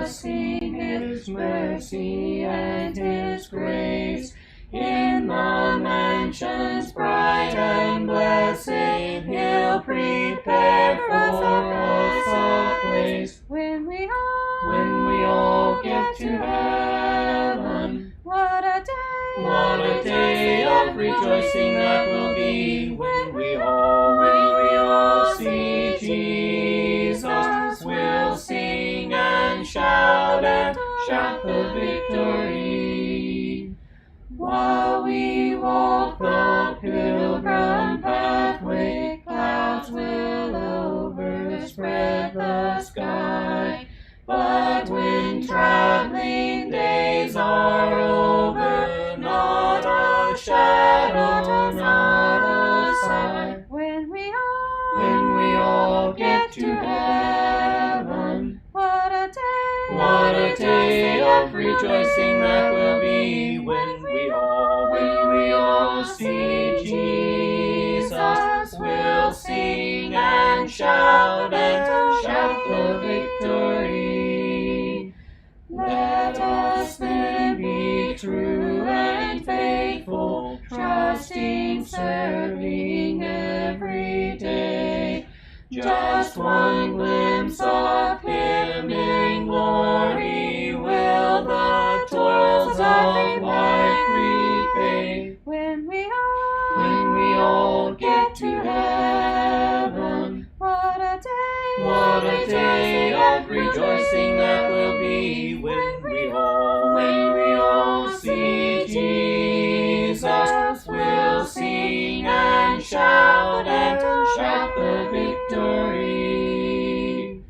us sing His mercy and His grace. In the mansions bright and blessed, He'll prepare for us a place. When we all get to heaven, what a day of rejoicing that will be. When we all see Jesus, we'll sing and shout the victory. While we walk the pilgrim pathway, clouds will overspread the sky. But when traveling days are over, not a shadow, not a sigh. When we all get to heaven, what a day of rejoicing that will be. When we all see Jesus, we'll sing and shout the victory. Let us then be true and faithful, trusting, serving every day. Just one glimpse of Him in glory will the toils of life repay. When we all get to heaven, what a day of rejoicing that will be. When we all see Jesus, we'll sing and shout the victory.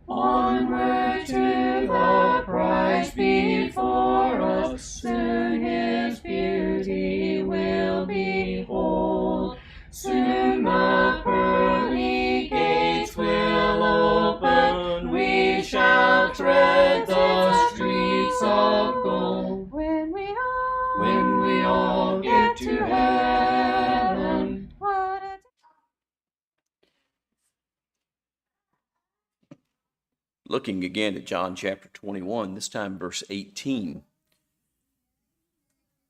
Onward to the prize before us, soon His beauty will behold. Soon the pearly gates will open, we shall tread the streets of gold. When we all get to heaven, what a Looking again at John chapter 21, this time verse 18.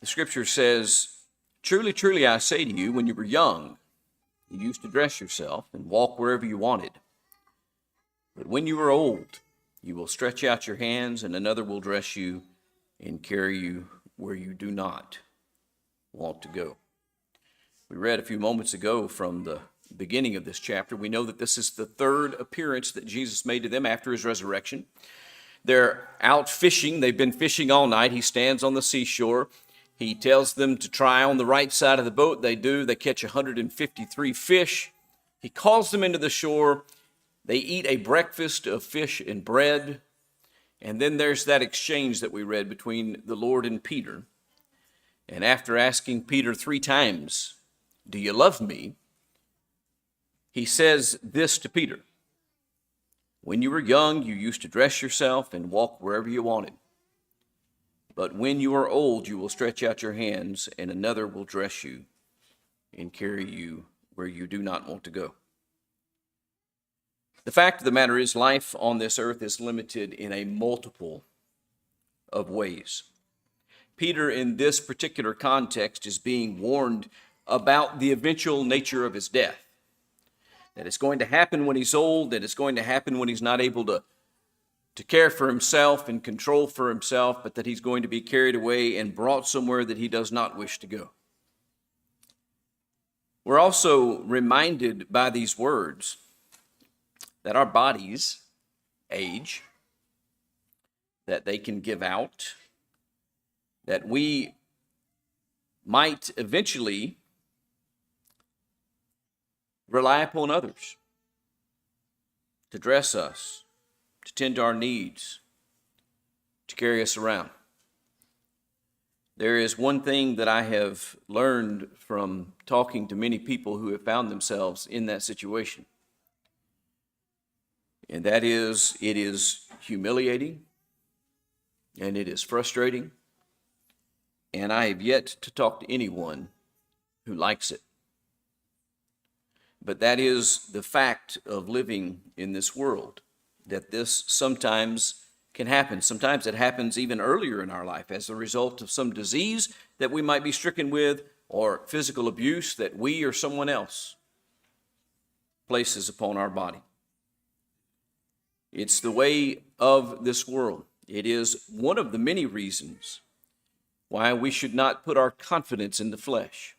The scripture says, "Truly, truly, I say to you, when you were young, you used to dress yourself and walk wherever you wanted. But when you are old, you will stretch out your hands, and another will dress you and carry you where you do not want to go." We read a few moments ago from the beginning of this chapter. We know that this is the third appearance that Jesus made to them after His resurrection. They're out fishing. They've been fishing all night. He stands on the seashore. He tells them to try on the right side of the boat. They do. They catch 153 fish. He calls them into the shore. They eat a breakfast of fish and bread. And then there's that exchange that we read between the Lord and Peter. And after asking Peter 3 times, "Do you love me?" He says this to Peter: "When you were young, you used to dress yourself and walk wherever you wanted. But when you are old, you will stretch out your hands, and another will dress you and carry you where you do not want to go." The fact of the matter is, life on this earth is limited in a multiple of ways. Peter, in this particular context, is being warned about the eventual nature of his death. That it's going to happen when he's old, that it's going to happen when he's not able to care for himself and control for himself, but that he's going to be carried away and brought somewhere that he does not wish to go. We're also reminded by these words that our bodies age, that they can give out, that we might eventually rely upon others to dress us, to tend to our needs, to carry us around. There is one thing that I have learned from talking to many people who have found themselves in that situation, and that is, it is humiliating and it is frustrating, and I have yet to talk to anyone who likes it. But that is the fact of living in this world, that this sometimes can happen. Sometimes it happens even earlier in our life as a result of some disease that we might be stricken with or physical abuse that we or someone else places upon our body. It's the way of this world. It is one of the many reasons why we should not put our confidence in the flesh.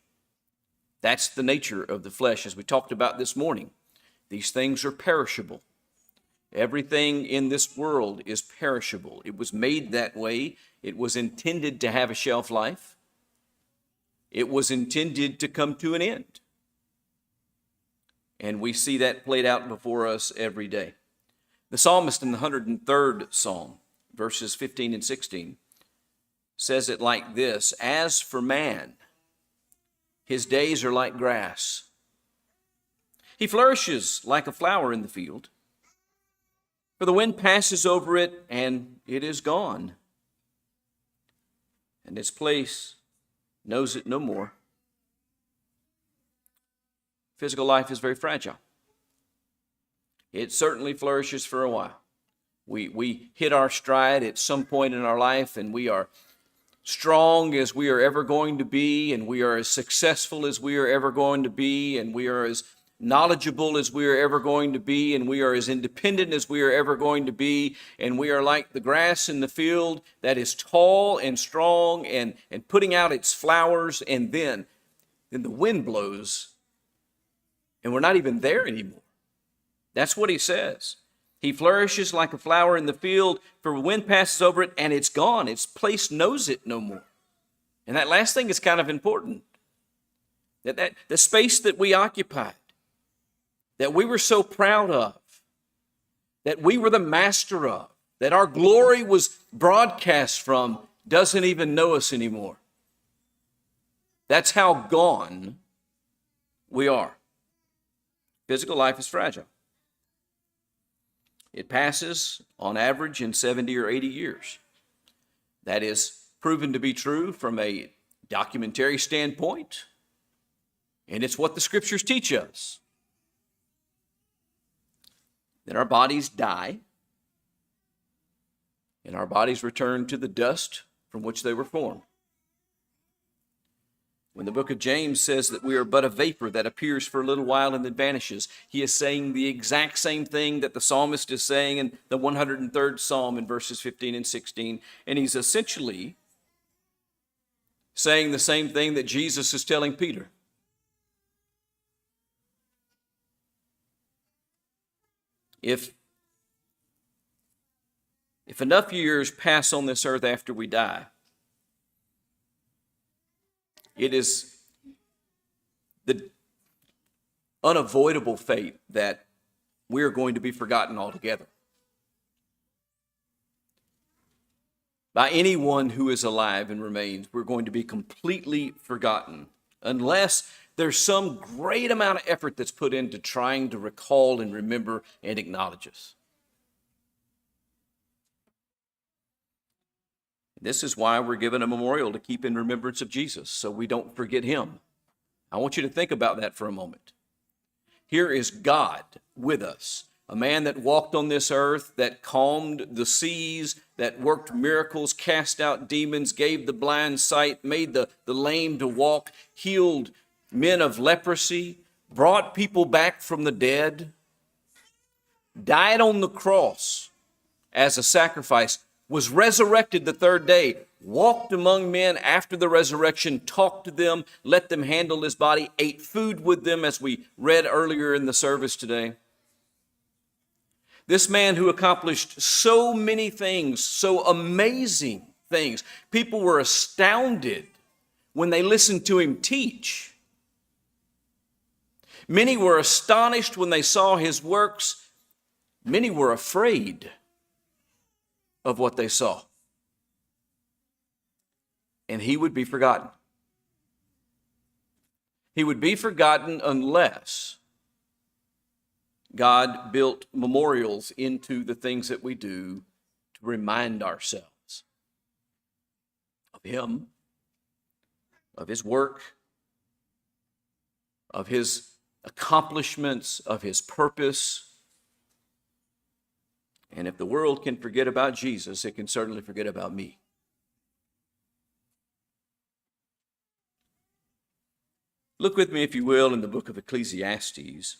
That's the nature of the flesh, as we talked about this morning. These things are perishable. Everything in this world is perishable. It was made that way. It was intended to have a shelf life. It was intended to come to an end. And we see that played out before us every day. The psalmist in the 103rd Psalm, verses 15 and 16, says it like this: "As for man, his days are like grass. He flourishes like a flower in the field. For the wind passes over it, and it is gone, and its place knows it no more." Physical life is very fragile. It certainly flourishes for a while. We hit our stride at some point in our life, and we are strong as we are ever going to be, and we are as successful as we are ever going to be, and we are as knowledgeable as we are ever going to be, and we are as independent as we are ever going to be, and we are like the grass in the field that is tall and strong and putting out its flowers, and then the wind blows, and we're not even there anymore. That's what he says. He flourishes like a flower in the field, for the wind passes over it, and it's gone. Its place knows it no more. And that last thing is kind of important. That the space that we occupied, that we were so proud of, that we were the master of, that our glory was broadcast from, doesn't even know us anymore. That's how gone we are. Physical life is fragile. It passes on average in 70 or 80 years. That is proven to be true from a documentary standpoint, and it's what the scriptures teach us. Then our bodies die, and our bodies return to the dust from which they were formed. When the book of James says that we are but a vapor that appears for a little while and then vanishes, he is saying the exact same thing that the psalmist is saying in the 103rd Psalm in verses 15 and 16. And he's essentially saying the same thing that Jesus is telling Peter. If enough years pass on this earth after we die, it is the unavoidable fate that we are going to be forgotten altogether by anyone who is alive and remains. We're going to be completely forgotten unless there's some great amount of effort that's put into trying to recall and remember and acknowledge us. This is why we're given a memorial to keep in remembrance of Jesus, so we don't forget him. I want you to think about that for a moment. Here is God with us, a man that walked on this earth, that calmed the seas, that worked miracles, cast out demons, gave the blind sight, made the lame to walk, healed men of leprosy, brought people back from the dead, died on the cross as a sacrifice, was resurrected the third day, walked among men after the resurrection, talked to them, let them handle his body, ate food with them, as we read earlier in the service today. This man who accomplished so many things, so amazing things. People were astounded when they listened to him teach. Many were astonished when they saw his works. Many were afraid of what they saw. And he would be forgotten. He would be forgotten unless God built memorials into the things that we do to remind ourselves of him, of his work, of his accomplishments, of his purpose. And if the world can forget about Jesus, it can certainly forget about me. Look with me, if you will, in the book of Ecclesiastes,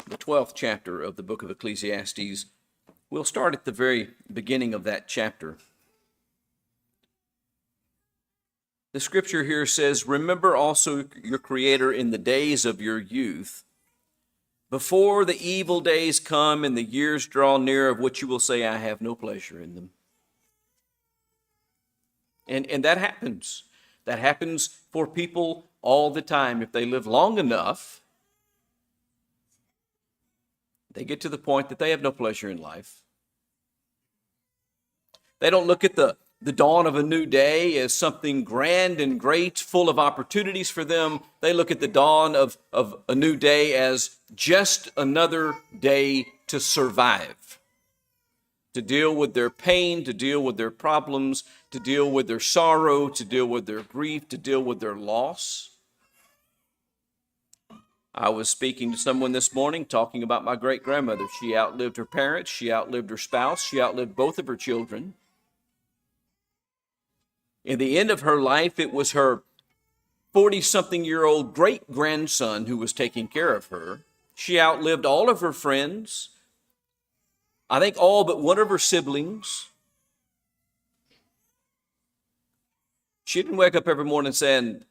the 12th chapter of the book of Ecclesiastes. We'll start at the very beginning of that chapter. The scripture here says, "Remember also your Creator in the days of your youth, before the evil days come and the years draw near, of which you will say, I have no pleasure in them." And that happens. That happens for people all the time. If they live long enough, they get to the point that they have no pleasure in life. They don't look at the dawn of a new day as something grand and great, full of opportunities for them. They look at the dawn of a new day as just another day to survive, to deal with their pain, to deal with their problems, to deal with their sorrow, to deal with their grief, to deal with their loss. I was speaking to someone this morning talking about my great-grandmother. She outlived her parents, she outlived her spouse, she outlived both of her children. In the end of her life, it was her 40-something-year-old great-grandson who was taking care of her. She outlived all of her friends, I think all but one of her siblings. She didn't wake up every morning saying,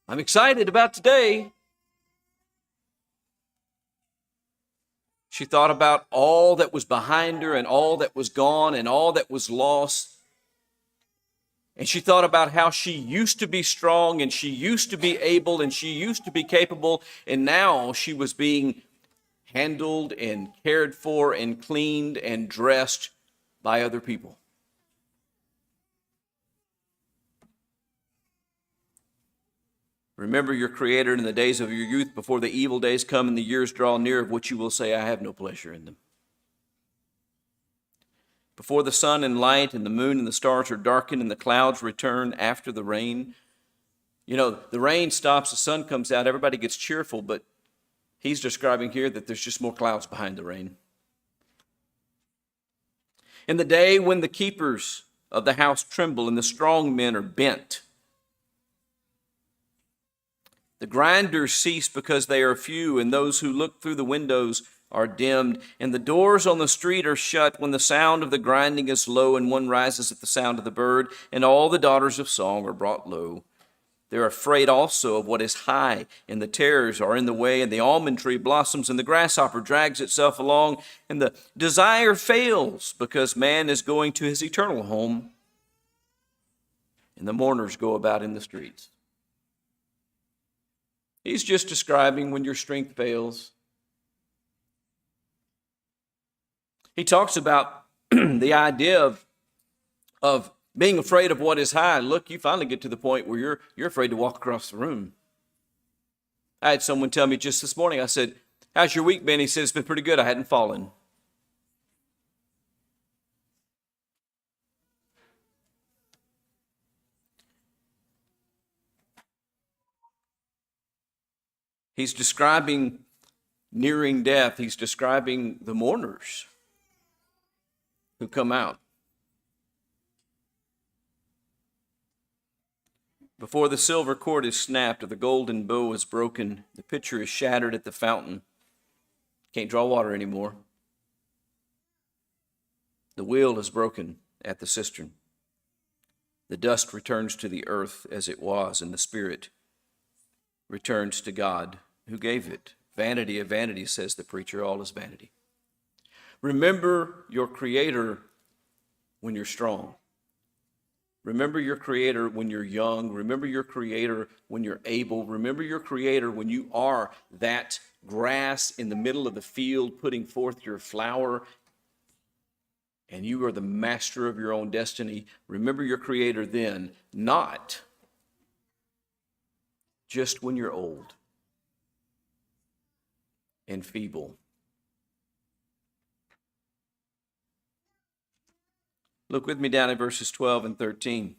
I'm excited about today. She thought about all that was behind her and all that was gone and all that was lost. And she thought about how she used to be strong and she used to be able and she used to be capable, and now she was being handled and cared for and cleaned and dressed by other people. Remember your Creator in the days of your youth, before the evil days come and the years draw near, of which you will say, I have no pleasure in them. Before the sun and light and the moon and the stars are darkened and the clouds return after the rain. You know, the rain stops, the sun comes out, everybody gets cheerful, but he's describing here that there's just more clouds behind the rain. In the day when the keepers of the house tremble and the strong men are bent, the grinders cease because they are few, and those who look through the windows are dimmed, and the doors on the street are shut when the sound of the grinding is low, and one rises at the sound of the bird, and all the daughters of song are brought low. They're afraid also of what is high, and the tares are in the way, and the almond tree blossoms, and the grasshopper drags itself along, and the desire fails, because man is going to his eternal home, and the mourners go about in the streets. He's just describing when your strength fails. He talks about the idea of being afraid of what is high. Look, you finally get to the point where you're afraid to walk across the room. I had someone tell me just this morning, I said, how's your week been? He said, it's been pretty good. I hadn't fallen. He's describing nearing death. He's describing the mourners who come out. Before the silver cord is snapped or the golden bow is broken, the pitcher is shattered at the fountain. Can't draw water anymore. The wheel is broken at the cistern. The dust returns to the earth as it was, and the spirit returns to God who gave it. Vanity of vanities, says the preacher, all is vanity. Remember your Creator when you're strong. Remember your Creator when you're young. Remember your Creator when you're able. Remember your Creator when you are that grass in the middle of the field putting forth your flower, and you are the master of your own destiny. Remember your Creator then, not just when you're old and feeble. Look with me down at verses 12 and 13.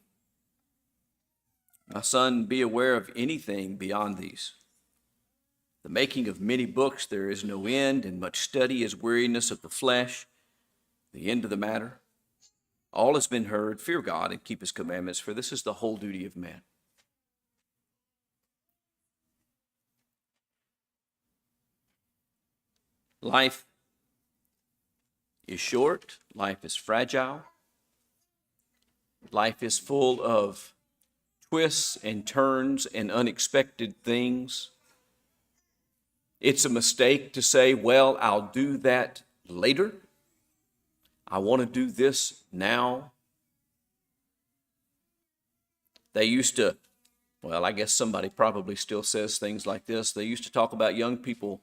My son, be aware of anything beyond these. The making of many books there is no end, and much study is weariness of the flesh. The end of the matter. All has been heard. Fear God and keep his commandments, for this is the whole duty of man. Life is short. Life is fragile. Life is full of twists and turns and unexpected things. It's a mistake to say, well, I'll do that later. I want to do this now. They used to, well, I guess somebody probably still says things like this. They used to talk about young people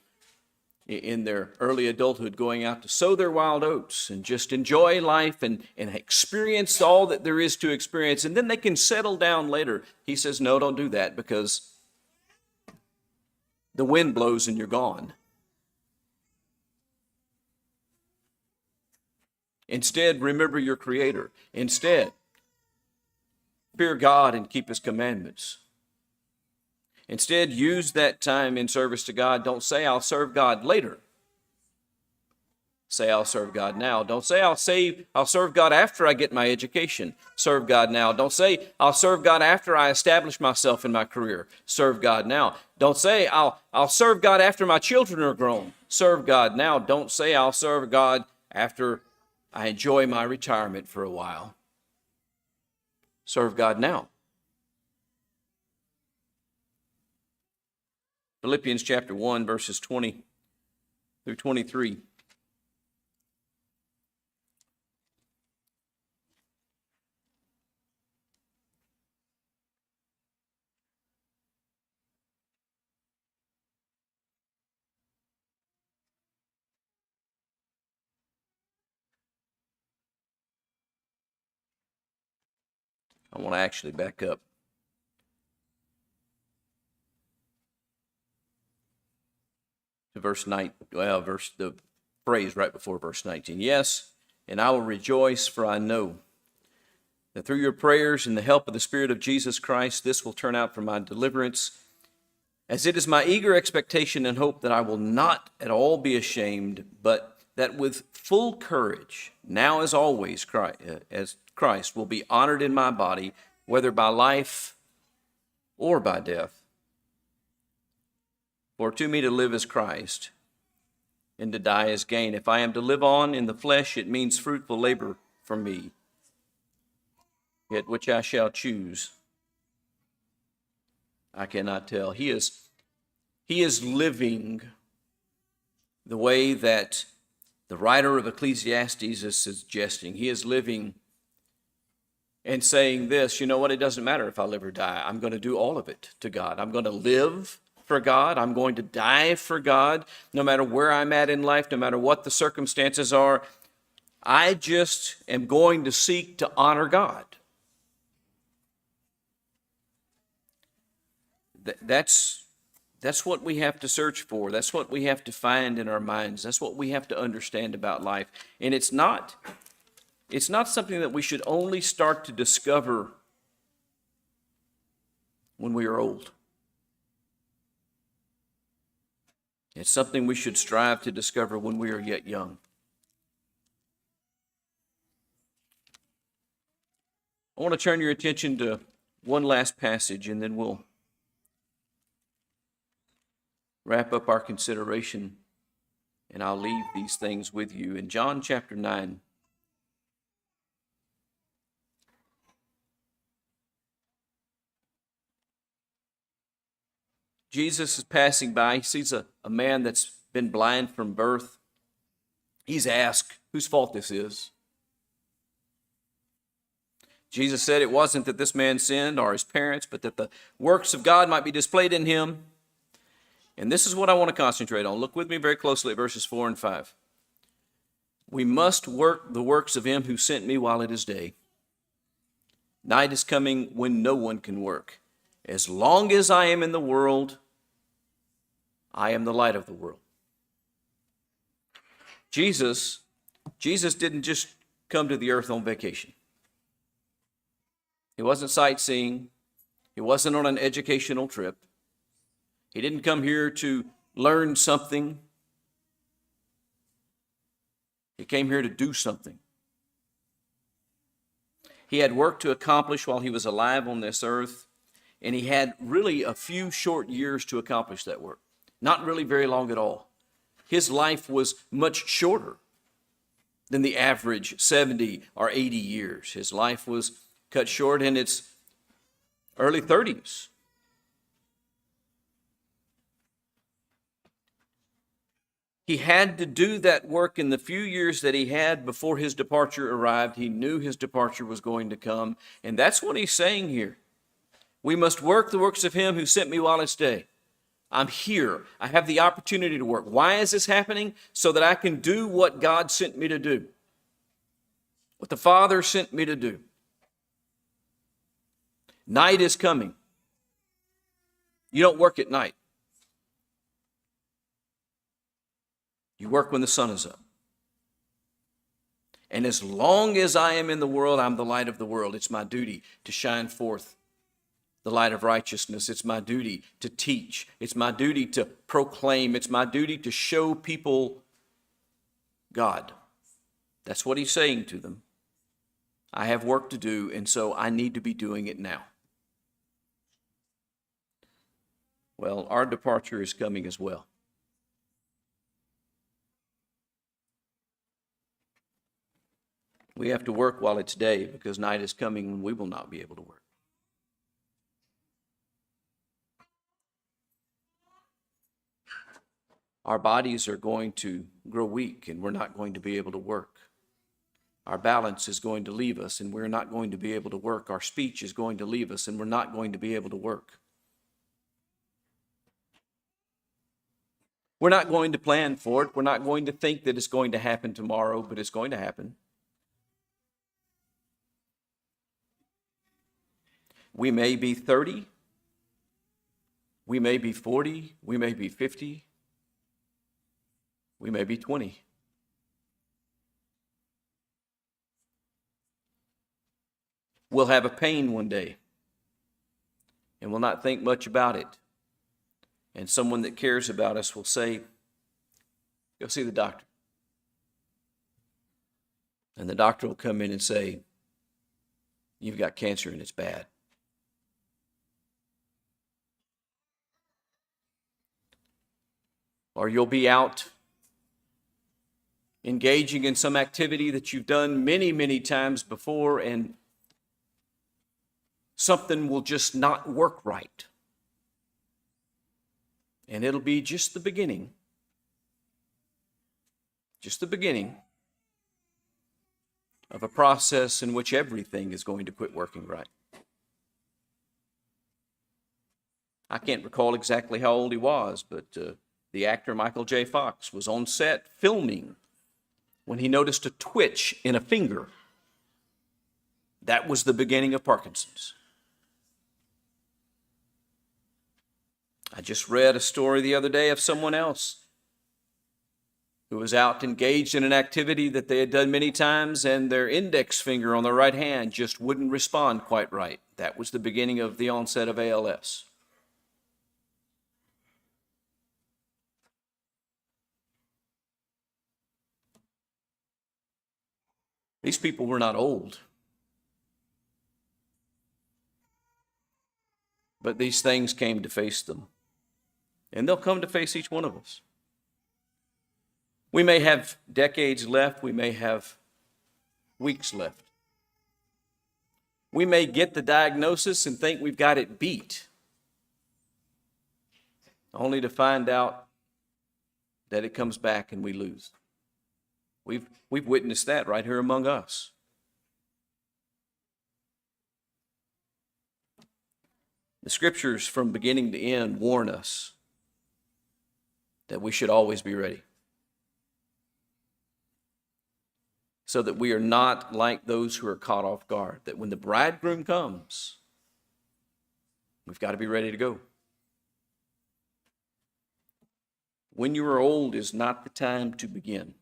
in their early adulthood going out to sow their wild oats and just enjoy life and experience all that there is to experience, and then they can settle down later. He says, no, don't do that, because the wind blows and you're gone. Instead, remember your Creator. Instead, fear God and keep his commandments. Instead, use that time in service to God. Don't say, I'll serve God later. Say, I'll serve God now. Don't say, I'll serve God after I get my education. Serve God now. Don't say, I'll serve God after I establish myself in my career. Serve God now. Don't say, I'll serve God after my children are grown. Serve God now. Don't say, I'll serve God after I enjoy my retirement for a while. Serve God now. Philippians chapter 1, verses 20 through 23. I want to actually back up to verse 9, the phrase right before verse 19. Yes, and I will rejoice, for I know that through your prayers and the help of the Spirit of Jesus Christ, this will turn out for my deliverance, as it is my eager expectation and hope that I will not at all be ashamed, but that with full courage, now as always, Christ will be honored in my body, whether by life or by death. For to me to live is Christ, and to die is gain. If I am to live on in the flesh, it means fruitful labor for me, yet which I shall choose, I cannot tell. He is living the way that the writer of Ecclesiastes is suggesting. He is living and saying this, you know what, it doesn't matter if I live or die. I'm going to do all of it to God. I'm going to live for God. I'm going to die for God. No matter where I'm at in life, no matter what the circumstances are, I just am going to seek to honor God. That's what we have to search for. That's what we have to find in our minds. That's what we have to understand about life. And it's not something that we should only start to discover when we are old. It's something we should strive to discover when we are yet young. I want to turn your attention to one last passage, and then we'll wrap up our consideration, and I'll leave these things with you. In John chapter 9, Jesus is passing by. He sees a man that's been blind from birth. He's asked whose fault this is. Jesus said it wasn't that this man sinned or his parents, but that the works of God might be displayed in him. And this is what I want to concentrate on. Look with me very closely at verses 4 and 5. We must work the works of him who sent me while it is day. Night is coming when no one can work. As long as I am in the world, I am the light of the world. Jesus didn't just come to the earth on vacation. He wasn't sightseeing. He wasn't on an educational trip. He didn't come here to learn something. He came here to do something. He had work to accomplish while he was alive on this earth, and he had really a few short years to accomplish that work. Not really very long at all. His life was much shorter than the average 70 or 80 years. His life was cut short in its early 30s. He had to do that work in the few years that he had before his departure arrived. He knew his departure was going to come, and that's what he's saying here. We must work the works of him who sent me while it's day. I'm here. I have the opportunity to work. Why is this happening? So that I can do what God sent me to do, what the Father sent me to do. Night is coming. You don't work at night. You work when the sun is up. And as long as I am in the world, I'm the light of the world. It's my duty to shine forth the light of righteousness. It's my duty to teach. It's my duty to proclaim. It's my duty to show people God. That's what he's saying to them. I have work to do, and so I need to be doing it now. Well, our departure is coming as well. We have to work while it's day, because night is coming when we will not be able to work. Our bodies are going to grow weak, and we're not going to be able to work. Our balance is going to leave us, and we're not going to be able to work. Our speech is going to leave us, and we're not going to be able to work. We're not going to plan for it. We're not going to think that it's going to happen tomorrow, but it's going to happen. We may be 30, we may be 40, we may be 50, we may be 20. We'll have a pain one day, and we'll not think much about it. And someone that cares about us will say, go see the doctor. And the doctor will come in and say, you've got cancer and it's bad. Or you'll be out engaging in some activity that you've done many, many times before, and something will just not work right. And it'll be just the beginning of a process in which everything is going to quit working right. I can't recall exactly how old he was, but the actor Michael J. Fox was on set filming when he noticed a twitch in a finger. That was the beginning of Parkinson's. I just read a story the other day of someone else who was out engaged in an activity that they had done many times, and their index finger on their right hand just wouldn't respond quite right. That was the beginning of the onset of ALS. These people were not old, but these things came to face them, and they'll come to face each one of us. We may have decades left. We may have weeks left. We may get the diagnosis and think we've got it beat, only to find out that it comes back and we lose. We've witnessed that right here among us. The scriptures from beginning to end warn us that we should always be ready, so that we are not like those who are caught off guard, that when the bridegroom comes, we've got to be ready to go. When you are old is not the time to begin.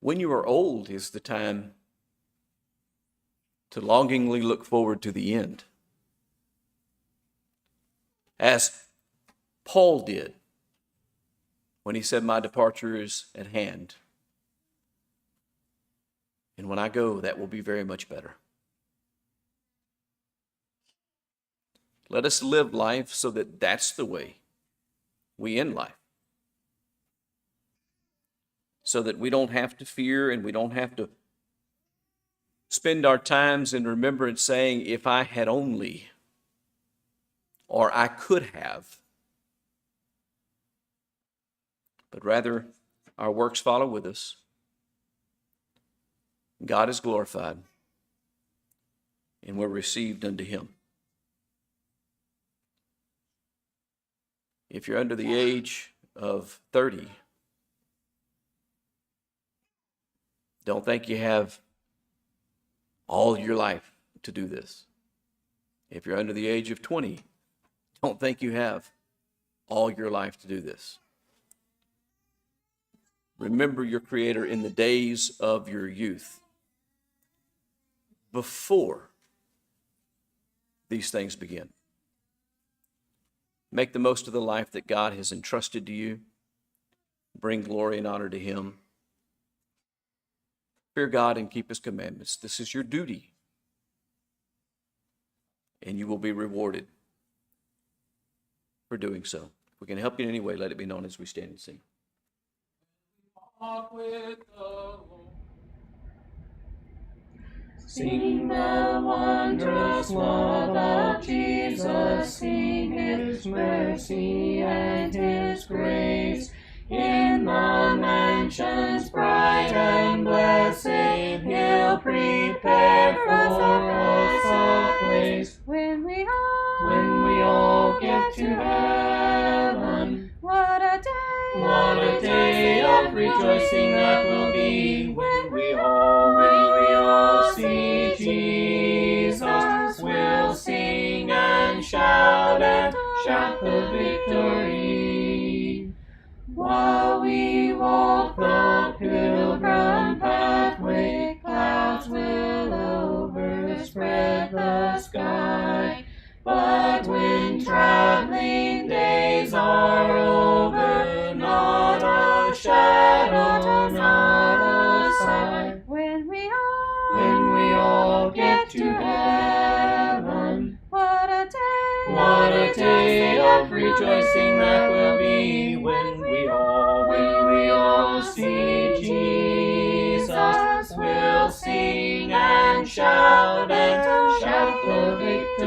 When you are old is the time to longingly look forward to the end. As Paul did when he said, my departure is at hand. And when I go, that will be very much better. Let us live life so that that's the way we end life. So that we don't have to fear and we don't have to spend our times in remembrance saying, if I had only, or I could have. But rather, our works follow with us. God is glorified, and we're received unto him. If you're under the age of 30, don't think you have all your life to do this. If you're under the age of 20, don't think you have all your life to do this. Remember your Creator in the days of your youth, before these things begin. Make the most of the life that God has entrusted to you. Bring glory and honor to him. Fear God and keep his commandments. This is your duty. And you will be rewarded for doing so. If we can help you in any way, let it be known as we stand and sing. Walk with the Lord. Sing the wondrous love of Jesus, sing his mercy and his grace. In the mansions bright and blessed, he'll prepare for us a place. When we all get to heaven, what a day of rejoicing that will be. When we all see Jesus, we'll sing and shout the victory. While we walk the pilgrim pathway, clouds will overspread the sky. But when traveling days are over, not a shadow, not a sigh. When we all get to heaven, what a day of rejoicing that will be. When we all see Jesus, we'll sing and shout the victory.